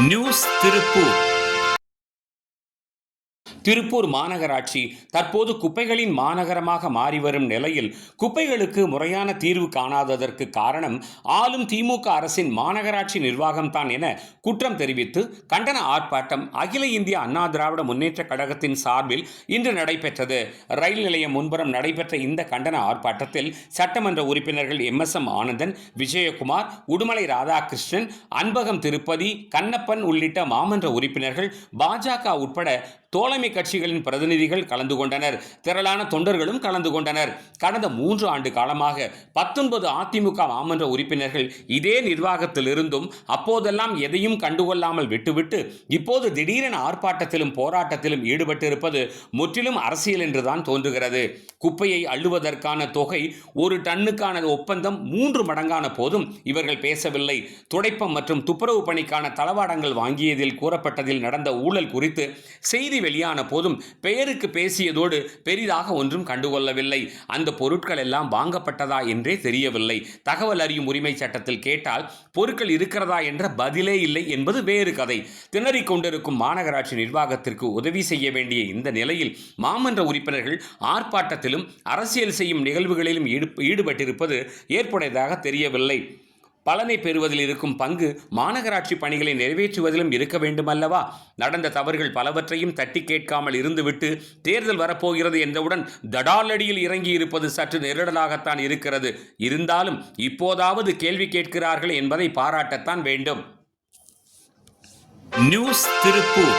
News Tiruppur. Tiruppur மாநகராட்சி தற்போது குப்பைகளின் மாநகரமாக மாறி வரும் நிலையில் குப்பைகளுக்கு முறையான தீர்வு காணாததற்கு காரணம் ஆளும் திமுக அரசின் மாநகராட்சி நிர்வாகம்தான் என குற்றம் தெரிவித்து கண்டன ஆர்ப்பாட்டம் அகில இந்திய அண்ணா திராவிட முன்னேற்ற கழகத்தின் சார்பில் இன்று நடைபெற்றது. ரயில் நிலையம் முன்புறம் நடைபெற்ற இந்த கண்டன ஆர்ப்பாட்டத்தில் சட்டமன்ற உறுப்பினர்கள் எம். ஆனந்தன், விஜயகுமார், உடுமலை ராதாகிருஷ்ணன், அன்பகம் திருப்பதி, கண்ணப்பன் உள்ளிட்ட மாமன்ற உறுப்பினர்கள், பாஜக உட்பட தோழமை கட்சிகளின் பிரதிநிதிகள் கலந்து கொண்டனர். திரளான தொண்டர்களும் கலந்து கொண்டனர். கடந்த 3 ஆண்டு காலமாக 19 அதிமுக மாமன்ற உறுப்பினர்கள் இதே நிர்வாகத்தில் இருந்தும் அப்போதெல்லாம் எதையும் கண்டுகொள்ளாமல் விட்டுவிட்டு இப்போது திடீரென ஆர்ப்பாட்டத்திலும் போராட்டத்திலும் ஈடுபட்டிருப்பது முற்றிலும் அரசியல் என்றுதான் தோன்றுகிறது. குப்பையை அள்ளுவதற்கான தொகை 1 டன்னுக்கான ஒப்பந்தம் 3 மடங்கான போதும் இவர்கள் பேசவில்லை. துடைப்பம் மற்றும் துப்புரவு பணிக்கான தளவாடங்கள் வாங்கியதில் கூறப்பட்டதில் நடந்த ஊழல் குறித்து செய்தி வெளியான போதும் பெயருக்கு பேசியதோடு பெரிதாக ஒன்றும் கண்டுகொள்ளவில்லை. அந்த பொருட்கள் எல்லாம் வாங்கப்பட்டதா என்றே தெரியவில்லை. தகவல் அறியும் உரிமை சட்டத்தில் கேட்டால் பொருட்கள் இருக்கிறதா என்ற பதிலே இல்லை என்பது வேறு கதை. திணறிக் கொண்டிருக்கும் மாநகராட்சி நிர்வாகத்திற்கு உதவி செய்ய வேண்டிய இந்த நிலையில் மாமன்ற உறுப்பினர்கள் ஆர்ப்பாட்டத்திலும் அரசியல் செய்யும் நிகழ்வுகளிலும் ஈடுபட்டிருப்பது ஏற்புடையதாக தெரியவில்லை. பலனை பெறுவதில் இருக்கும் பங்கு மாநகராட்சி பணிகளை நிறைவேற்றுவதிலும் இருக்க வேண்டுமல்லவா? நடந்த தவறுகள் பலவற்றையும் தட்டி கேட்காமல் இருந்துவிட்டு தேர்தல் வரப்போகிறது என்றவுடன் தடாலடியில் இறங்கி இருப்பது சற்று நெருடலாகத்தான் இருக்கிறது. இருந்தாலும் இப்போதாவது கேள்வி கேட்கிறார்கள் என்பதை பாராட்டத்தான் வேண்டும். நியூஸ் திருப்பூர்.